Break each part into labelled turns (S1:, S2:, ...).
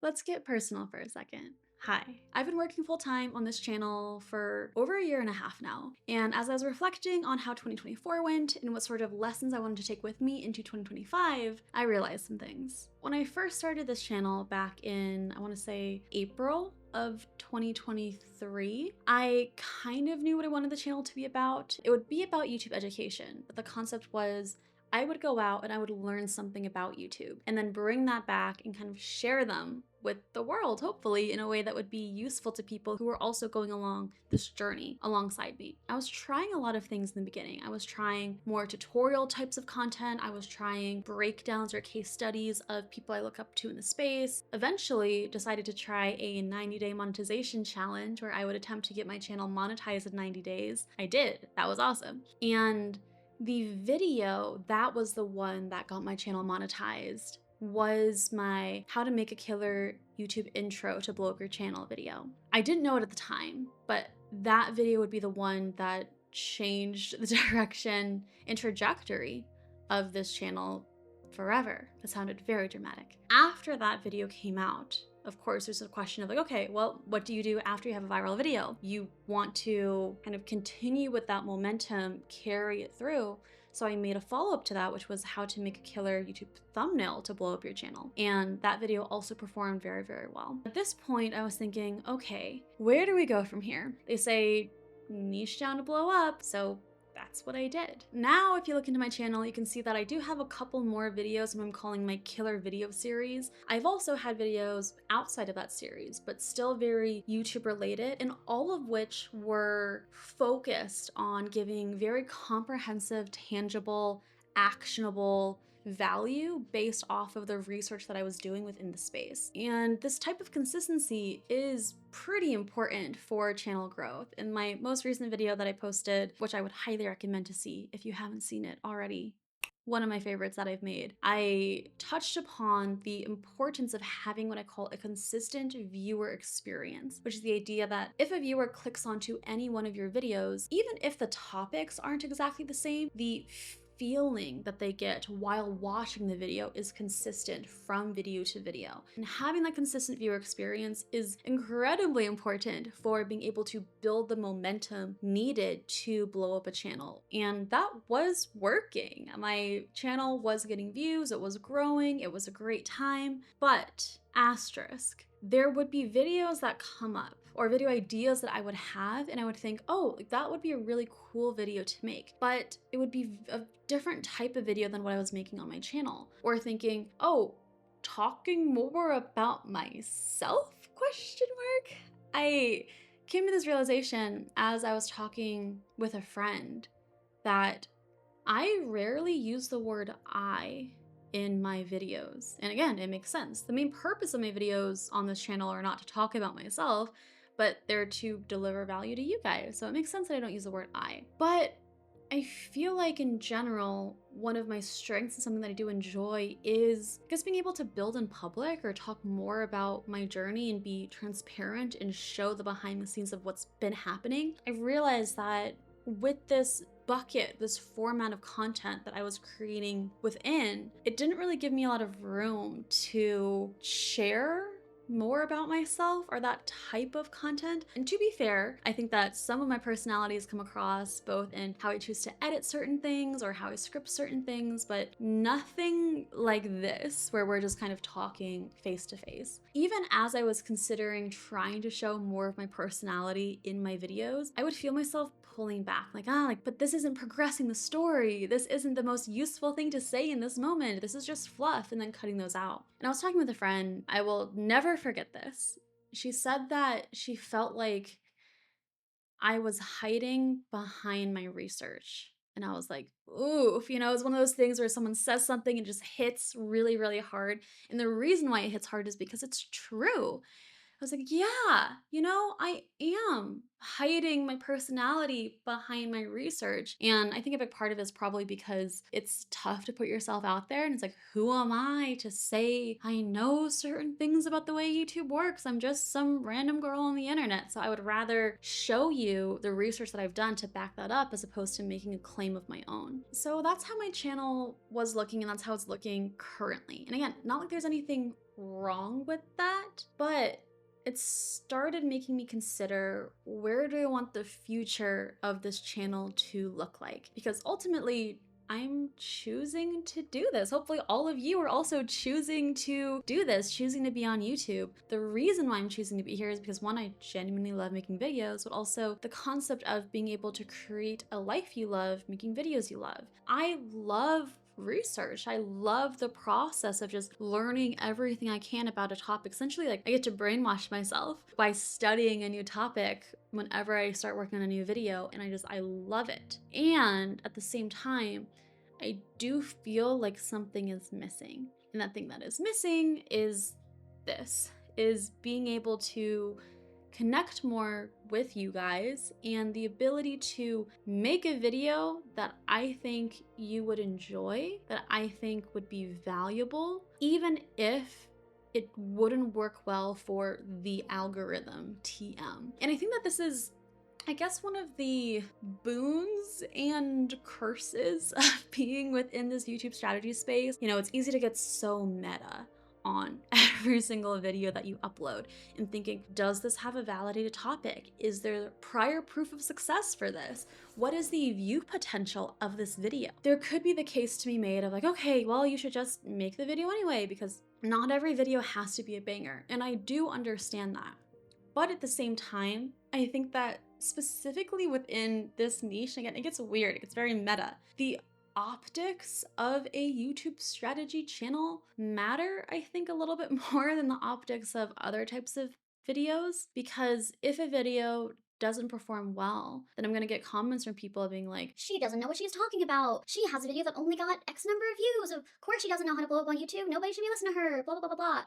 S1: Let's get personal for a second. Hi, I've been working full time on this channel for over a year and a half now. And as I was reflecting on how 2024 went and what sort of lessons I wanted to take with me into 2025, I realized some things. When I first started this channel back in, I want to say April of 2023, I kind of knew what I wanted the channel to be about. It would be about YouTube education, but the concept was I would go out and I would learn something about YouTube and then bring that back and kind of share them with the world, hopefully, in a way that would be useful to people who are also going along this journey alongside me. I was trying a lot of things in the beginning. I was trying more tutorial types of content. I was trying breakdowns or case studies of people I look up to in the space. Eventually, decided to try a 90-day monetization challenge where I would attempt to get my channel monetized in 90 days. I did. That was awesome. And the video that was the one that got my channel monetized was my how to make a killer YouTube intro to blow up your channel video. I didn't know it at the time, but that video would be the one that changed the direction and trajectory of this channel forever. That sounded very dramatic. After that video came out, of course, there's a question of like, okay, well, what do you do after you have a viral video? You want to kind of continue with that momentum, carry it through. So I made a follow-up to that, which was how to make a killer YouTube thumbnail to blow up your channel. And that video also performed very, very well. At this point, I was thinking, okay, where do we go from here? They say niche down to blow up, so that's what I did. Now, if you look into my channel, you can see that I do have a couple more videos I'm calling my killer video series. I've also had videos outside of that series, but still very YouTube related, and all of which were focused on giving very comprehensive, tangible, actionable value based off of the research that I was doing within the space. And this type of consistency is pretty important for channel growth. In my most recent video that I posted, which I would highly recommend to see if you haven't seen it already, one of my favorites that I've made, I touched upon the importance of having what I call a consistent viewer experience, which is the idea that if a viewer clicks onto any one of your videos, even if the topics aren't exactly the same, the feeling that they get while watching the video is consistent from video to video. And having that consistent viewer experience is incredibly important for being able to build the momentum needed to blow up a channel. And that was working. My channel was getting views, it was growing, it was a great time, but asterisk, there would be videos that come up or video ideas that I would have and I would think, oh, like that would be a really cool video to make, but it would be a different type of video than what I was making on my channel. Or thinking, oh, talking more about myself, question mark? I came to this realization as I was talking with a friend that I rarely use the word I in my videos. And again, it makes sense. The main purpose of my videos on this channel are not to talk about myself, but they're to deliver value to you guys. So it makes sense that I don't use the word I. But I feel like in general, one of my strengths and something that I do enjoy is just being able to build in public or talk more about my journey and be transparent and show the behind the scenes of what's been happening. I realized that with this bucket, this format of content that I was creating within, it didn't really give me a lot of room to share more about myself or that type of content. And to be fair, I think that some of my personalities come across both in how I choose to edit certain things or how I script certain things, but nothing like this where we're just kind of talking face to face. Even as I was considering trying to show more of my personality in my videos, I would feel myself pulling back, but this isn't progressing the story. This isn't the most useful thing to say in this moment. This is just fluff, and then cutting those out. And I was talking with a friend, I will never forget this. She said that she felt like I was hiding behind my research. And I was like, oof, it's one of those things where someone says something and just hits really, really hard. And the reason why it hits hard is because it's true. I was like, yeah, you know, I am hiding my personality behind my research. And I think a big part of it is probably because it's tough to put yourself out there. And it's like, who am I to say I know certain things about the way YouTube works? I'm just some random girl on the internet. So I would rather show you the research that I've done to back that up as opposed to making a claim of my own. So that's how my channel was looking, and that's how it's looking currently. And again, not like there's anything wrong with that, but it started making me consider, where do I want the future of this channel to look like? Because ultimately, I'm choosing to do this. Hopefully all of you are also choosing to do this, choosing to be on YouTube. The reason why I'm choosing to be here is because, one, I genuinely love making videos, but also the concept of being able to create a life you love, making videos you love. I love research. I love the process of just learning everything I can about a topic. Essentially, like, I get to brainwash myself by studying a new topic whenever I start working on a new video, and I love it. And at the same time, I do feel like something is missing. And that thing that is missing is this, is being able to connect more with you guys and the ability to make a video that I think you would enjoy, that I think would be valuable, even if it wouldn't work well for the algorithm, TM. And I think that this is, I guess, one of the boons and curses of being within this YouTube strategy space. You know, it's easy to get so meta on every single video that you upload and thinking, does this have a validated topic? Is there prior proof of success for this? What is the view potential of this video? There could be the case to be made of like, okay, well, you should just make the video anyway, because not every video has to be a banger. And I do understand that. But at the same time, I think that specifically within this niche, again, it gets weird, it gets very meta. The optics of a YouTube strategy channel matter, I think, a little bit more than the optics of other types of videos, because if a video doesn't perform well, then I'm gonna get comments from people being like,
S2: she doesn't know what she's talking about. She has a video that only got X number of views. Of course she doesn't know how to blow up on YouTube. Nobody should be listening to her. Blah, blah, blah, blah, blah.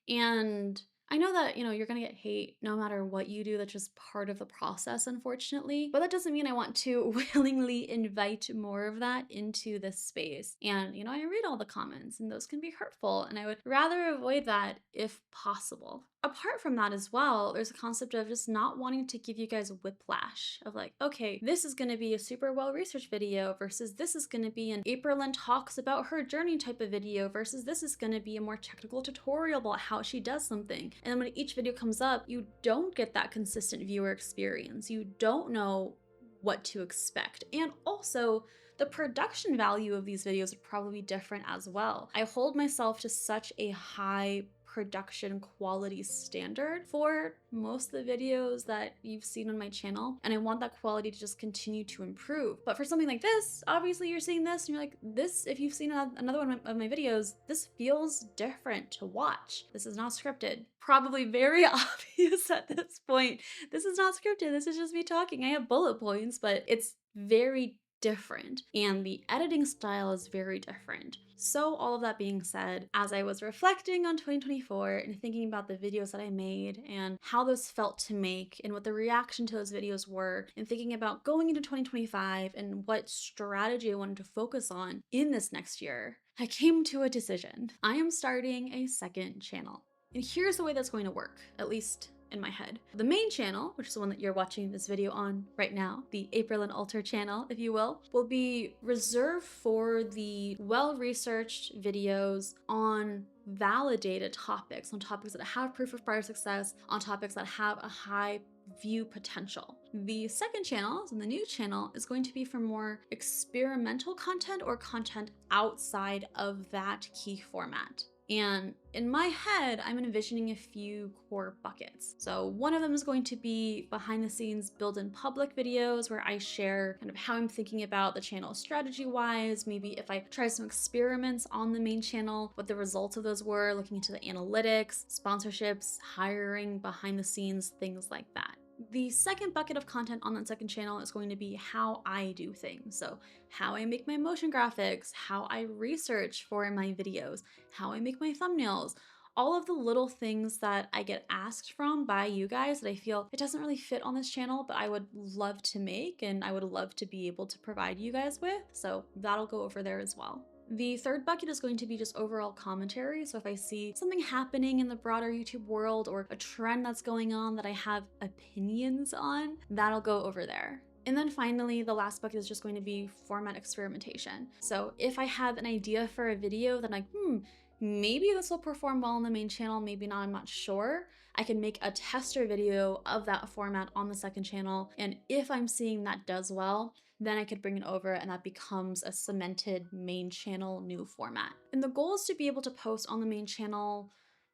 S1: and I know that, you know, you're gonna get hate no matter what you do. That's just part of the process, unfortunately. But that doesn't mean I want to willingly invite more of that into this space. And, you know, I read all the comments and those can be hurtful, and I would rather avoid that if possible. Apart from that as well, there's a concept of just not wanting to give you guys whiplash of like, okay, this is gonna be a super well-researched video versus this is gonna be an Aprilynne talks about her journey type of video versus this is gonna be a more technical tutorial about how she does something. And then when each video comes up, you don't get that consistent viewer experience. You don't know what to expect. And also, the production value of these videos would probably be different as well. I hold myself to such a high production quality standard for most of the videos that you've seen on my channel, and I want that quality to just continue to improve. But for something like this, obviously you're seeing this and you're like, this, if you've seen another one of my videos, this feels different to watch. This is not scripted. Probably very obvious at this point. This is not scripted. This is just me talking. I have bullet points, but it's very different, and the editing style is very different. So all of that being said, as I was reflecting on 2024 and thinking about the videos that I made and how those felt to make and what the reaction to those videos were, and thinking about going into 2025 and what strategy I wanted to focus on in this next year, I came to a decision. I am starting a second channel. And here's the way that's going to work, at least in my head. The main channel, which is the one that you're watching this video on right now, the Aprilynne Alter channel, if you will be reserved for the well-researched videos on validated topics, on topics that have proof of prior success, on topics that have a high view potential. The second channel, and the new channel, is going to be for more experimental content or content outside of that key format. And in my head, I'm envisioning a few core buckets. So one of them is going to be behind the scenes build in public videos where I share kind of how I'm thinking about the channel strategy-wise, maybe if I try some experiments on the main channel, what the results of those were, looking into the analytics, sponsorships, hiring, behind the scenes, things like that. The second bucket of content on that second channel is going to be how I do things. So how I make my motion graphics, how I research for my videos, how I make my thumbnails, all of the little things that I get asked from by you guys that I feel it doesn't really fit on this channel, but I would love to make and I would love to be able to provide you guys with. So that'll go over there as well. The third bucket is going to be just overall commentary. So if I see something happening in the broader YouTube world or a trend that's going on that I have opinions on, that'll go over there. And then finally, the last bucket is just going to be format experimentation. So if I have an idea for a video that I'm like, maybe this will perform well on the main channel, maybe not, I'm not sure, I can make a tester video of that format on the second channel. And if I'm seeing that does well, then I could bring it over and that becomes a cemented main channel new format. And the goal is to be able to post on the main channel.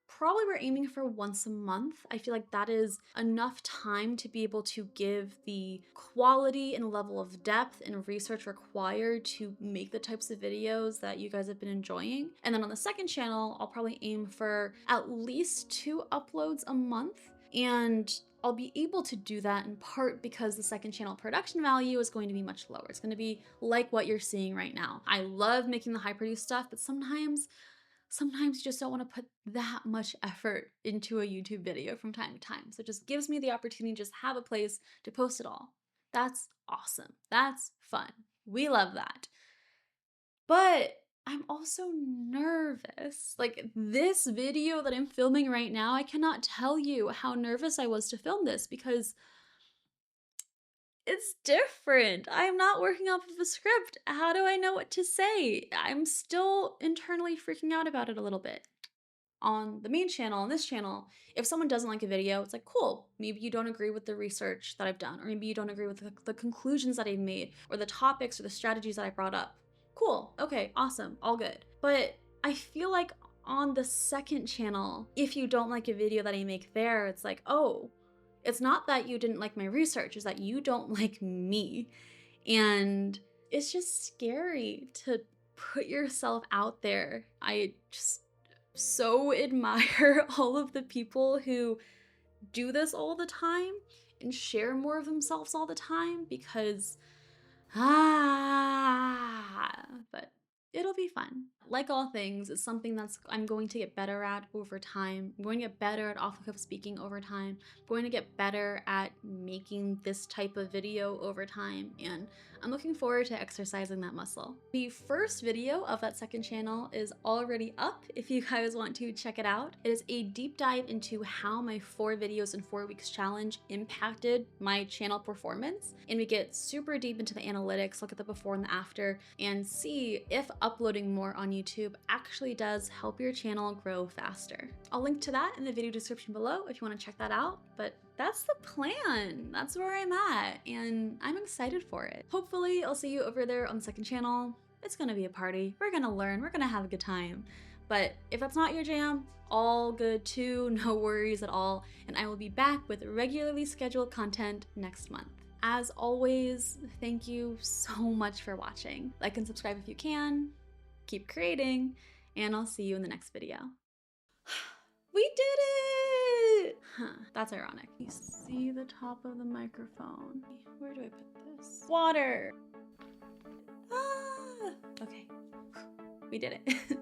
S1: Probably we're aiming for once a month. I feel like that is enough time to be able to give the quality and level of depth and research required to make the types of videos that you guys have been enjoying. And then on the second channel, I'll probably aim for at least 2 uploads a month. And I'll be able to do that in part because the second channel production value is going to be much lower. It's going to be like what you're seeing right now. I love making the high produced stuff, but sometimes you just don't want to put that much effort into a YouTube video from time to time. So it just gives me the opportunity to just have a place to post it all. That's awesome. That's fun. We love that. But I'm also nervous. Like this video that I'm filming right now, I cannot tell you how nervous I was to film this because it's different. I'm not working off of a script. How do I know what to say? I'm still internally freaking out about it a little bit. On the main channel, on this channel, if someone doesn't like a video, it's like, cool, maybe you don't agree with the research that I've done, or maybe you don't agree with the conclusions that I've made, or the topics or the strategies that I brought up. Cool, okay, awesome, all good. But I feel like on the second channel, if you don't like a video that I make there, it's like, oh, it's not that you didn't like my research, it's that you don't like me. And it's just scary to put yourself out there. I just so admire all of the people who do this all the time and share more of themselves all the time because but it'll be fun. Like all things, it's something that's I'm going to get better at over time. I'm going to get better at off-the-cuff speaking over time. I'm going to get better at making this type of video over time, and I'm looking forward to exercising that muscle. The first video of that second channel is already up if you guys want to check it out. It is a deep dive into how my 4 videos in 4 weeks challenge impacted my channel performance, and we get super deep into the analytics, look at the before and the after, and see if uploading more on YouTube actually does help your channel grow faster. I'll link to that in the video description below if you want to check that out, but that's the plan. That's where I'm at, and I'm excited for it. Hopefully, I'll see you over there on the second channel. It's gonna be a party. We're gonna learn. We're gonna have a good time. But if that's not your jam, all good too, no worries at all, and I will be back with regularly scheduled content next month. As always, thank you so much for watching. Like and subscribe if you can. Keep creating, and I'll see you in the next video. We did it! Huh, that's ironic. You see the top of the microphone. Where do I put this? Water! Ah! Okay, we did it.